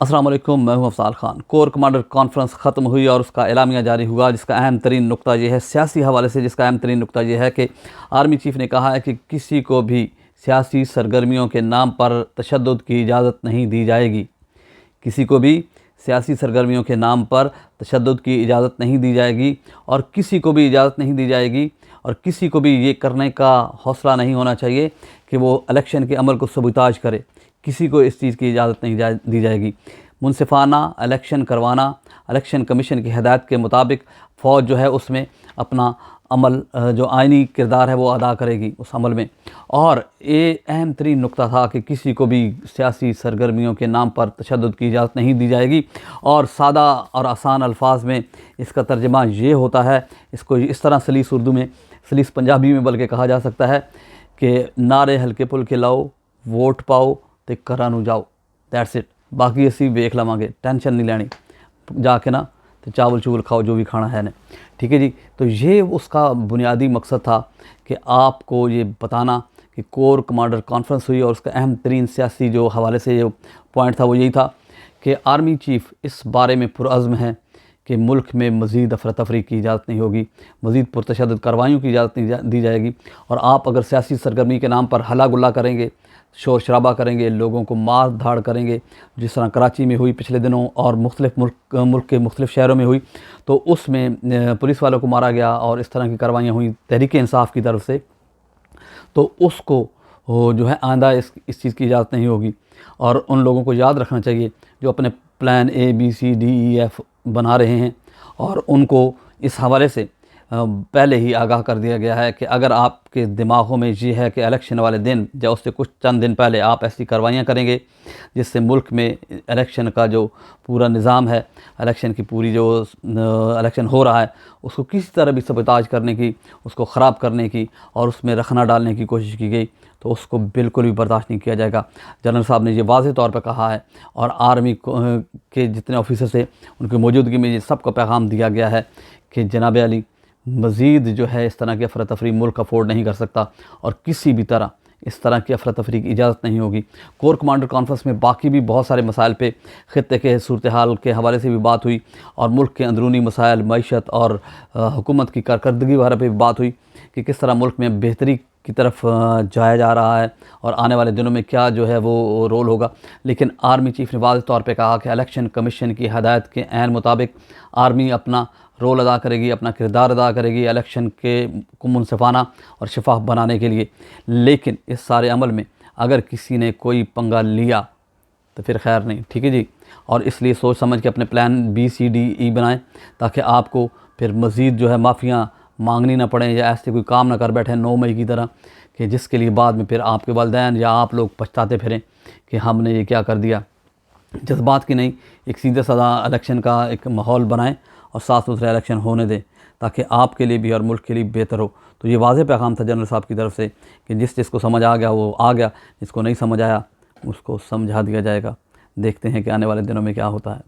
अस्सलाम वालेकुम, मैं हूं अफसाल खान। कोर कमांडर कॉन्फ्रेंस ख़त्म हुई और उसका एलामिया जारी हुआ, जिसका अहम तरीन नुक्ता ये है, सियासी हवाले से जिसका अहम तरीन नुक्ता ये है कि आर्मी चीफ़ ने कहा है कि किसी को भी सियासी सरगर्मियों के नाम पर तशद्दुद की इजाज़त नहीं दी जाएगी। किसी को भी सियासी सरगर्मियों के नाम पर तशद्दुद की इजाज़त नहीं दी जाएगी और किसी को भी इजाज़त नहीं दी जाएगी और किसी को भी ये करने का हौसला नहीं होना चाहिए कि वो इलेक्शन के अमल को सबूताज करे। किसी को इस चीज़ की इजाज़त नहीं दी जाएगी। मुनसिफाना इलेक्शन करवाना, इलेक्शन कमीशन की हिदायत के मुताबिक फ़ौज जो है उसमें अपना अमल जो आइनी किरदार है वो अदा करेगी उस अमल में। और ये अहम तरीन नुक्ता था कि किसी को भी सियासी सरगर्मियों के नाम पर तशद्दुद की इजाज़त नहीं दी जाएगी। और सादा और आसान अल्फाज में इसका तर्जमा ये होता है, इसको इस तरह सलीस उर्दू में, सलीस पंजाबी में बल्कि कहा जा सकता है कि नारे हल्के पुल के लाओ, वोट पाओ तो घरां नूं जाओ। That's it. बाकी असी वेख लवांगे, टेंशन नहीं लैनी, जाके ना तो चावल चूवल खाओ जो भी खाना है ने। ठीक है जी। तो ये उसका बुनियादी मकसद था कि आपको ये बताना कि कोर कमांडर कॉन्फ्रेंस हुई और उसका अहम तरीन सियासी जो हवाले से जो पॉइंट था वो यही था कि आर्मी चीफ़ इस बारे में पुरअज़्म है कि मुल्क में मज़ीद अफरा तफरी की इजाज़त नहीं होगी, मज़ीद पुरतशद्दुद कार्रवाइयों की इजाज़त नहीं दी जाएगी। और आप अगर सियासी सरगर्मी के नाम पर हल्ला गुल्ला करेंगे, शोर शराबा करेंगे, लोगों को मार धाड़ करेंगे, जिस तरह कराची में हुई पिछले दिनों और मुख्तलिफ़ मुल्क के मुख्तलिफ़ शहरों में हुई, तो उसमें पुलिस वालों को मारा गया और इस तरह की कार्रवाइयाँ हुई तहरीक इंसाफ की तरफ से, तो उसको जो है आइंदा इस चीज़ की इजाज़त नहीं होगी। और उन लोगों को याद रखना चाहिए जो अपने प्लान ABCDEF बना रहे हैं, और उनको इस हवाले से पहले ही आगाह कर दिया गया है कि अगर आपके दिमागों में ये है कि इलेक्शन वाले दिन या उससे कुछ चंद दिन पहले आप ऐसी कार्रवाइयाँ करेंगे जिससे मुल्क में इलेक्शन का जो पूरा निज़ाम है, इलेक्शन की पूरी जो इलेक्शन हो रहा है उसको किसी तरह भी सबताज करने की, उसको ख़राब करने की और उसमें रखना डालने की कोशिश की गई, तो उसको बिल्कुल भी बर्दाश्त नहीं किया जाएगा। जनरल साहब ने ये वाज़ेह तौर पर कहा है और आर्मी के जितने ऑफिसर थे उनकी मौजूदगी में ये सबको पैगाम दिया गया है कि जनाब अली मज़ीद जो है इस तरह की अफरा तफरी मुल्क अफोर्ड नहीं कर सकता और किसी भी तरह इस तरह की अफरा तफरी की इजाज़त नहीं होगी। कोर कमांडर कॉन्फ्रेंस में बाकी भी बहुत सारे मसाइल पे ख़ित्ते के सूरत हाल के हवाले से भी बात हुई और मुल्क के अंदरूनी मसाइल, मईशत और हुकूमत की कारकर्दगी बारे पर भी बात हुई कि किस तरह मुल्क में बेहतरी की तरफ जाया जा रहा है और आने वाले दिनों में क्या जो है वो रोल होगा। लेकिन आर्मी चीफ़ ने वाज़ेह तौर पे कहा कि इलेक्शन कमीशन की हदायत के ऐन मुताबिक आर्मी अपना रोल अदा करेगी, अपना किरदार अदा करेगी इलेक्शन को मुनसिफाना और शफाफ बनाने के लिए। लेकिन इस सारे अमल में अगर किसी ने कोई पंगा लिया तो फिर खैर नहीं। ठीक है जी। और इसलिए सोच समझ के अपने प्लान BCDE बनाएं ताकि आपको फिर मज़ीद जो है माफ़ियाँ मांगनी ना पड़े या ऐसे कोई काम ना कर बैठे 9 मई की तरह कि जिसके लिए बाद में फिर आपके वालिदैन या आप लोग पछताते फिरें कि हमने ये क्या कर दिया। जज्बात की नहीं, एक सीधे साधा इलेक्शन का एक माहौल बनाएं और साफ सुथरा इलेक्शन होने दें ताकि आपके लिए भी और मुल्क के लिए बेहतर हो। तो ये वाज़ेह पैगाम था जनरल साहब की तरफ से कि जिसको समझ आ गया वो आ गया, जिसको नहीं समझ आया उसको समझा दिया जाएगा। देखते हैं कि आने वाले दिनों में क्या होता है।